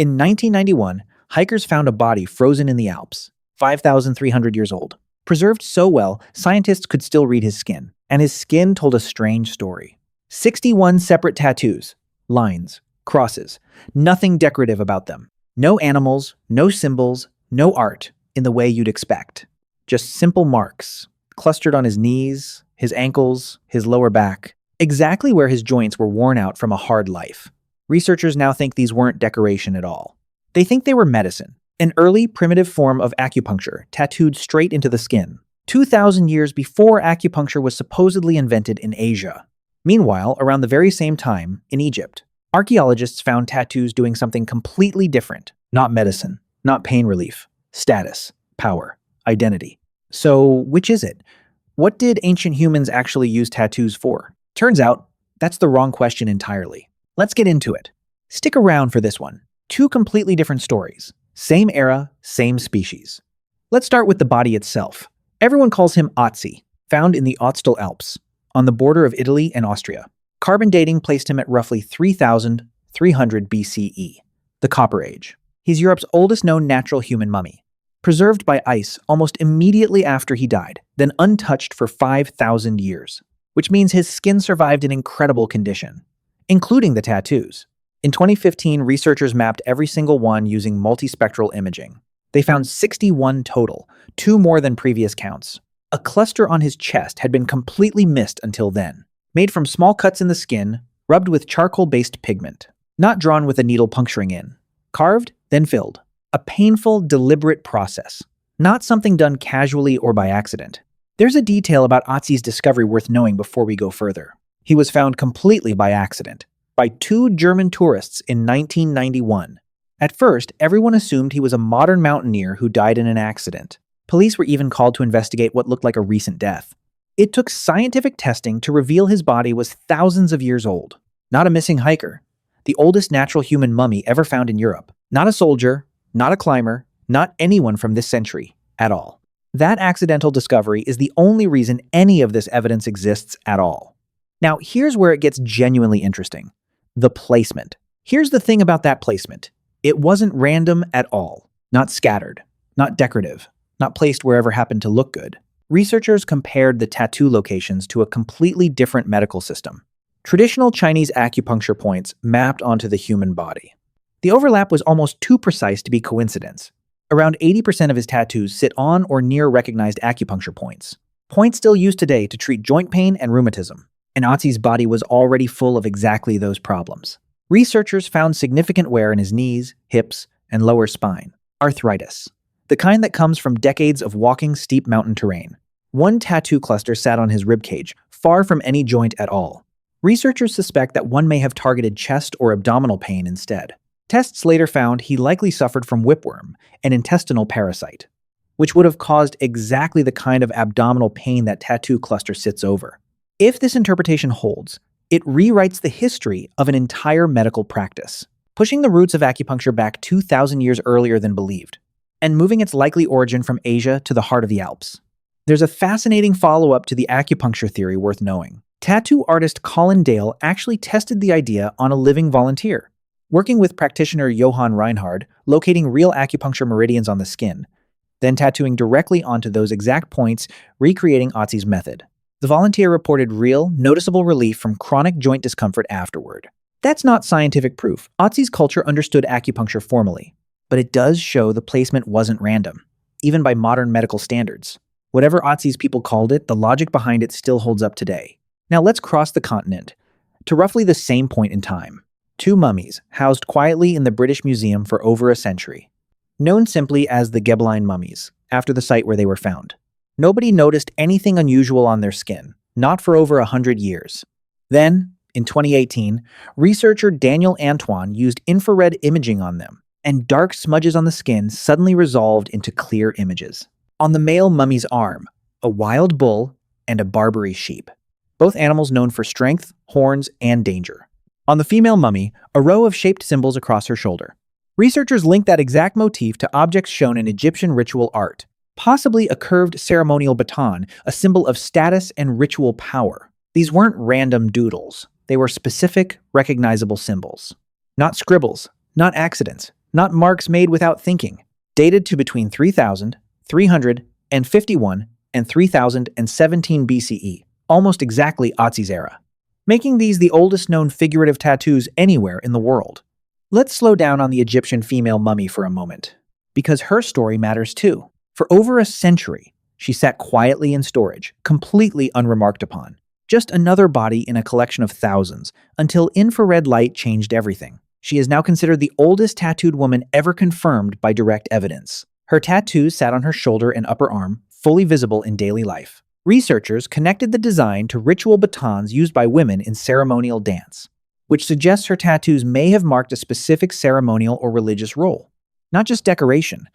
In 1991, hikers found a body frozen in the Alps, 5,300 years old. Preserved so well, scientists could still read his skin, and his skin told a strange story. 61 separate tattoos, lines, crosses, nothing decorative about them. No animals, no symbols, no art in the way you'd expect. Just simple marks, clustered on his knees, his ankles, his lower back, exactly where his joints were worn out from a hard life. Researchers now think these weren't decoration at all. They think they were medicine, an early primitive form of acupuncture tattooed straight into the skin, 2,000 years before acupuncture was supposedly invented in Asia. Meanwhile, around the very same time, in Egypt, archaeologists found tattoos doing something completely different. Not medicine, not pain relief, status, power, identity. So, which is it? What did ancient humans actually use tattoos for? Turns out, that's the wrong question entirely. Let's get into it. Stick around for this one. Two completely different stories. Same era, same species. Let's start with the body itself. Everyone calls him Otzi, found in the Alps, on the border of Italy and Austria. Carbon dating placed him at roughly 3,300 BCE, the Copper Age. He's Europe's oldest known natural human mummy, preserved by ice almost immediately after he died, then untouched for 5,000 years, which means his skin survived in incredible condition, including the tattoos. In 2015, researchers mapped every single one using multispectral imaging. They found 61 total, 2 more than previous counts. A cluster on his chest had been completely missed until then, made from small cuts in the skin, rubbed with charcoal-based pigment, not drawn with a needle puncturing in. Carved, then filled. A painful, deliberate process, not something done casually or by accident. There's a detail about Otzi's discovery worth knowing before we go further. He was found completely by accident, by 2 German tourists in 1991. At first, everyone assumed he was a modern mountaineer who died in an accident. Police were even called to investigate what looked like a recent death. It took scientific testing to reveal his body was thousands of years old. Not a missing hiker. The oldest natural human mummy ever found in Europe. Not a soldier, not a climber, not anyone from this century at all. That accidental discovery is the only reason any of this evidence exists at all. Now, here's where it gets genuinely interesting. The placement. Here's the thing about that placement. It wasn't random at all. Not scattered. Not decorative. Not placed wherever happened to look good. Researchers compared the tattoo locations to a completely different medical system. Traditional Chinese acupuncture points mapped onto the human body. The overlap was almost too precise to be coincidence. Around 80% of his tattoos sit on or near recognized acupuncture points. Points still used today to treat joint pain and rheumatism. And Otzi's body was already full of exactly those problems. Researchers found significant wear in his knees, hips, and lower spine. Arthritis. The kind that comes from decades of walking steep mountain terrain. One tattoo cluster sat on his ribcage, far from any joint at all. Researchers suspect that one may have targeted chest or abdominal pain instead. Tests later found he likely suffered from whipworm, an intestinal parasite, which would have caused exactly the kind of abdominal pain that tattoo cluster sits over. If this interpretation holds, it rewrites the history of an entire medical practice, pushing the roots of acupuncture back 2,000 years earlier than believed, and moving its likely origin from Asia to the heart of the Alps. There's a fascinating follow-up to the acupuncture theory worth knowing. Tattoo artist Colin Dale actually tested the idea on a living volunteer, working with practitioner Johann Reinhard, locating real acupuncture meridians on the skin, then tattooing directly onto those exact points, recreating Otzi's method. The volunteer reported real, noticeable relief from chronic joint discomfort afterward. That's not scientific proof. Otzi's culture understood acupuncture formally, but it does show the placement wasn't random, even by modern medical standards. Whatever Otzi's people called it, the logic behind it still holds up today. Now let's cross the continent to roughly the same point in time. 2 mummies housed quietly in the British Museum for over a century, known simply as the Ghibelline mummies, after the site where they were found. Nobody noticed anything unusual on their skin, not for over 100 years. Then, in 2018, researcher Daniel Antoine used infrared imaging on them, and dark smudges on the skin suddenly resolved into clear images. On the male mummy's arm, a wild bull and a Barbary sheep, both animals known for strength, horns, and danger. On the female mummy, a row of shaped symbols across her shoulder. Researchers linked that exact motif to objects shown in Egyptian ritual art, possibly a curved ceremonial baton, a symbol of status and ritual power. These weren't random doodles. They were specific, recognizable symbols. Not scribbles, not accidents, not marks made without thinking, dated to between 3,351 and 3017 BCE, almost exactly Otzi's era, making these the oldest known figurative tattoos anywhere in the world. Let's slow down on the Egyptian female mummy for a moment, because her story matters too. For over a century, she sat quietly in storage, completely unremarked upon. Just another body in a collection of thousands, until infrared light changed everything. She is now considered the oldest tattooed woman ever confirmed by direct evidence. Her tattoos sat on her shoulder and upper arm, fully visible in daily life. Researchers connected the design to ritual batons used by women in ceremonial dance, which suggests her tattoos may have marked a specific ceremonial or religious role. Not just decoration,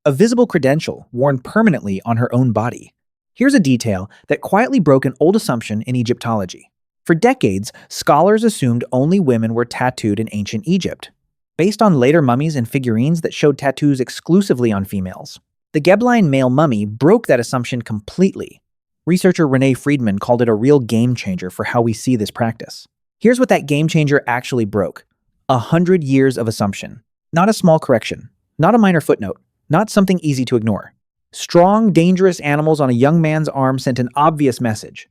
a visible credential worn permanently on her own body. Here's a detail that quietly broke an old assumption in Egyptology. For decades, scholars assumed only women were tattooed in ancient Egypt, based on later mummies and figurines that showed tattoos exclusively on females. The Gebline male mummy broke that assumption completely. Researcher Renee Friedman called it a real game changer for how we see this practice. Here's what that game changer actually broke. 100 years of assumption. Not a small correction. Not a minor footnote. Not something easy to ignore. Strong, dangerous animals on a young man's arm sent an obvious message.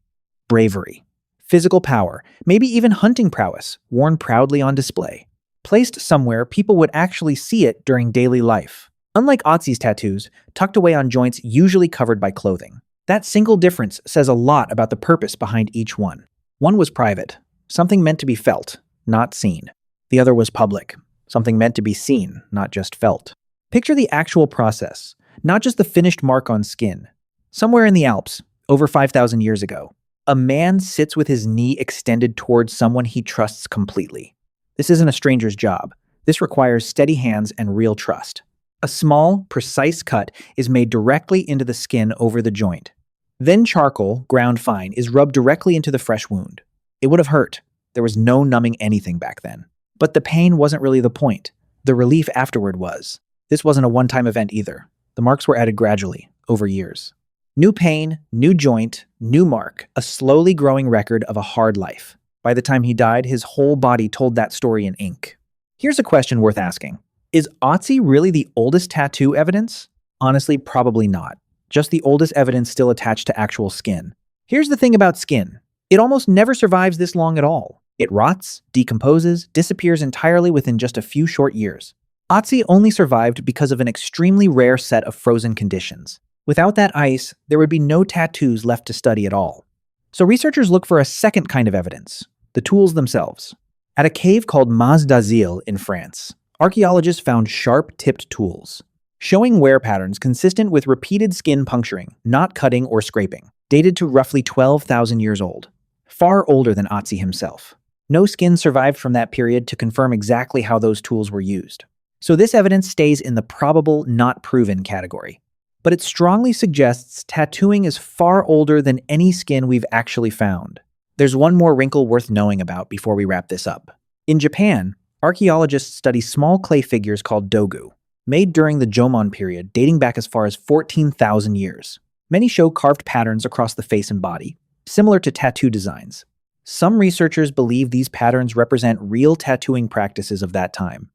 Bravery. Physical power. Maybe even hunting prowess, worn proudly on display. Placed somewhere people would actually see it during daily life. Unlike Otzi's tattoos, tucked away on joints usually covered by clothing. That single difference says a lot about the purpose behind each one. One was private, something meant to be felt, not seen. The other was public, something meant to be seen, not just felt. Picture the actual process, not just the finished mark on skin. Somewhere in the Alps, over 5,000 years ago, a man sits with his knee extended towards someone he trusts completely. This isn't a stranger's job. This requires steady hands and real trust. A small, precise cut is made directly into the skin over the joint. Then charcoal, ground fine, is rubbed directly into the fresh wound. It would have hurt. There was no numbing anything back then. But the pain wasn't really the point. The relief afterward was. This wasn't a one-time event either. The marks were added gradually, over years. New pain, new joint, new mark, a slowly growing record of a hard life. By the time he died, his whole body told that story in ink. Here's a question worth asking. Is Otzi really the oldest tattoo evidence? Honestly, probably not. Just the oldest evidence still attached to actual skin. Here's the thing about skin. It almost never survives this long at all. It rots, decomposes, disappears entirely within just a few short years. Otzi only survived because of an extremely rare set of frozen conditions. Without that ice, there would be no tattoos left to study at all. So researchers look for a second kind of evidence, the tools themselves. At a cave called Mas d'Azil in France, archaeologists found sharp-tipped tools, showing wear patterns consistent with repeated skin puncturing, not cutting or scraping, dated to roughly 12,000 years old, far older than Otzi himself. No skin survived from that period to confirm exactly how those tools were used. So this evidence stays in the probable, not proven category. But it strongly suggests tattooing is far older than any skin we've actually found. There's one more wrinkle worth knowing about before we wrap this up. In Japan, archaeologists study small clay figures called dogu, made during the Jomon period dating back as far as 14,000 years. Many show carved patterns across the face and body, similar to tattoo designs. Some researchers believe these patterns represent real tattooing practices of that time.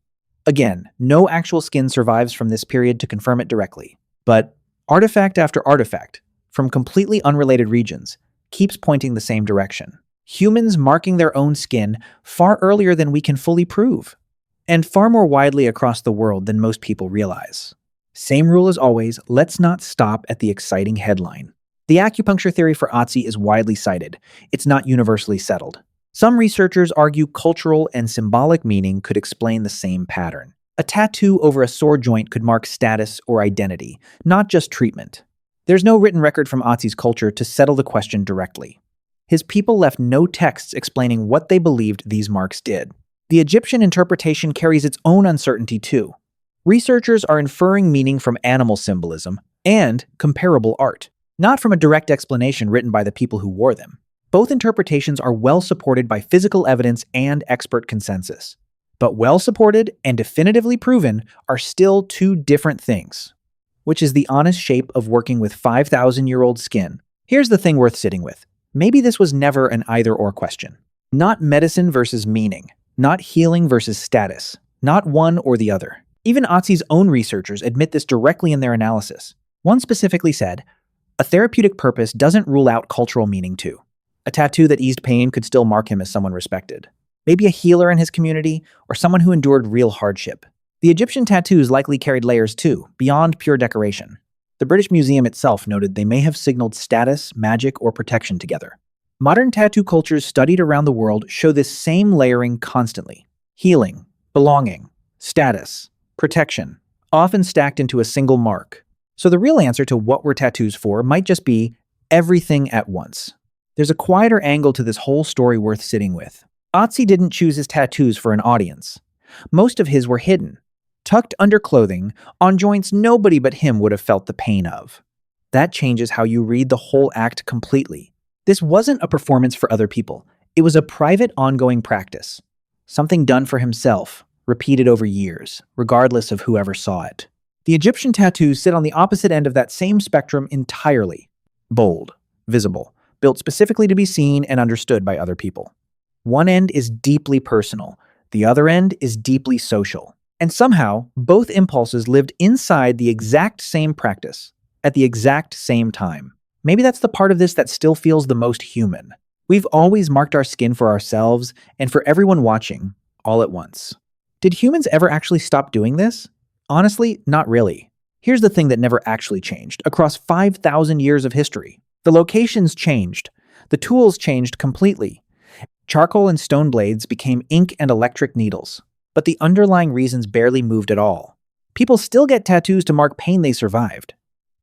Again, no actual skin survives from this period to confirm it directly. But artifact after artifact, from completely unrelated regions, keeps pointing the same direction. Humans marking their own skin far earlier than we can fully prove, and far more widely across the world than most people realize. Same rule as always, let's not stop at the exciting headline. The acupuncture theory for Otzi is widely cited. It's not universally settled. Some researchers argue cultural and symbolic meaning could explain the same pattern. A tattoo over a sore joint could mark status or identity, not just treatment. There's no written record from Otzi's culture to settle the question directly. His people left no texts explaining what they believed these marks did. The Egyptian interpretation carries its own uncertainty too. Researchers are inferring meaning from animal symbolism and comparable art, not from a direct explanation written by the people who wore them. Both interpretations are well supported by physical evidence and expert consensus. But well supported and definitively proven are still two different things, which is the honest shape of working with 5,000-year-old skin. Here's the thing worth sitting with. Maybe this was never an either-or question. Not medicine versus meaning. Not healing versus status. Not one or the other. Even Otzi's own researchers admit this directly in their analysis. One specifically said, "A therapeutic purpose doesn't rule out cultural meaning too. A tattoo that eased pain could still mark him as someone respected. Maybe a healer in his community, or someone who endured real hardship." The Egyptian tattoos likely carried layers too, beyond pure decoration. The British Museum itself noted they may have signaled status, magic, or protection together. Modern tattoo cultures studied around the world show this same layering constantly. Healing, belonging, status, protection, often stacked into a single mark. So the real answer to what we're tattoos for might just be everything at once. There's a quieter angle to this whole story worth sitting with. Otzi didn't choose his tattoos for an audience. Most of his were hidden, tucked under clothing, on joints nobody but him would have felt the pain of. That changes how you read the whole act completely. This wasn't a performance for other people. It was a private, ongoing practice. Something done for himself, repeated over years, regardless of whoever saw it. The Egyptian tattoos sit on the opposite end of that same spectrum entirely. Bold, visible, built specifically to be seen and understood by other people. One end is deeply personal, the other end is deeply social. And somehow, both impulses lived inside the exact same practice, at the exact same time. Maybe that's the part of this that still feels the most human. We've always marked our skin for ourselves and for everyone watching, all at once. Did humans ever actually stop doing this? Honestly, not really. Here's the thing that never actually changed across 5,000 years of history. The locations changed. The tools changed completely. Charcoal and stone blades became ink and electric needles. But the underlying reasons barely moved at all. People still get tattoos to mark pain they survived,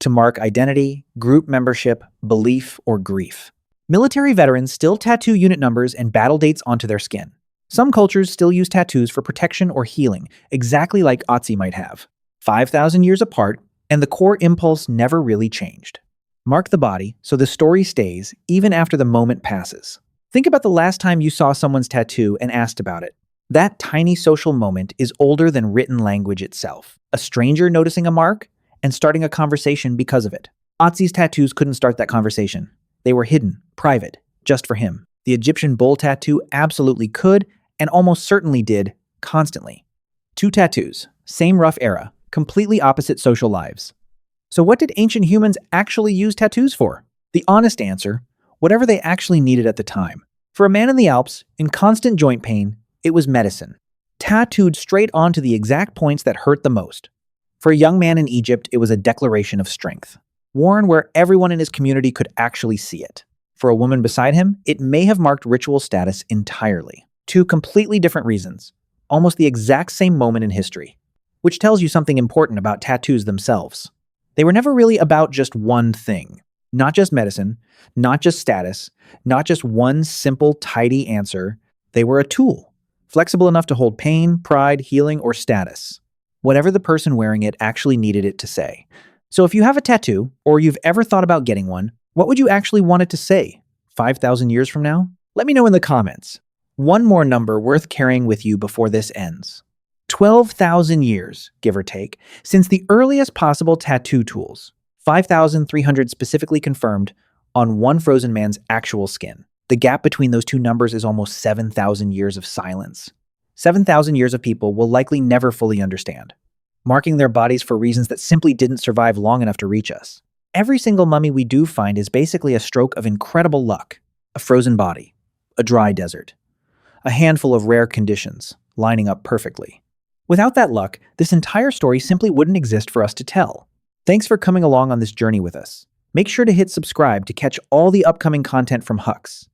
to mark identity, group membership, belief, or grief. Military veterans still tattoo unit numbers and battle dates onto their skin. Some cultures still use tattoos for protection or healing, exactly like Otzi might have. 5,000 years apart, and the core impulse never really changed. Mark the body so the story stays even after the moment passes. Think about the last time you saw someone's tattoo and asked about it. That tiny social moment is older than written language itself. A stranger noticing a mark and starting a conversation because of it. Otzi's tattoos couldn't start that conversation. They were hidden, private, just for him. The Egyptian bull tattoo absolutely could, and almost certainly did, constantly. Two tattoos, same rough era, completely opposite social lives. So what did ancient humans actually use tattoos for? The honest answer, whatever they actually needed at the time. For a man in the Alps, in constant joint pain, it was medicine, tattooed straight onto the exact points that hurt the most. For a young man in Egypt, it was a declaration of strength, worn where everyone in his community could actually see it. For a woman beside him, it may have marked ritual status entirely. Two completely different reasons, almost the exact same moment in history, which tells you something important about tattoos themselves. They were never really about just one thing, not just medicine, not just status, not just one simple, tidy answer. They were a tool, flexible enough to hold pain, pride, healing, or status, whatever the person wearing it actually needed it to say. So if you have a tattoo, or you've ever thought about getting one, what would you actually want it to say 5,000 years from now? Let me know in the comments. One more number worth carrying with you before this ends. 12,000 years, give or take, since the earliest possible tattoo tools, 5,300 specifically confirmed, on one frozen man's actual skin. The gap between those two numbers is almost 7,000 years of silence. 7,000 years of people will likely never fully understand, marking their bodies for reasons that simply didn't survive long enough to reach us. Every single mummy we do find is basically a stroke of incredible luck. A frozen body, a dry desert, a handful of rare conditions lining up perfectly. Without that luck, this entire story simply wouldn't exist for us to tell. Thanks for coming along on this journey with us. Make sure to hit subscribe to catch all the upcoming content from Hux.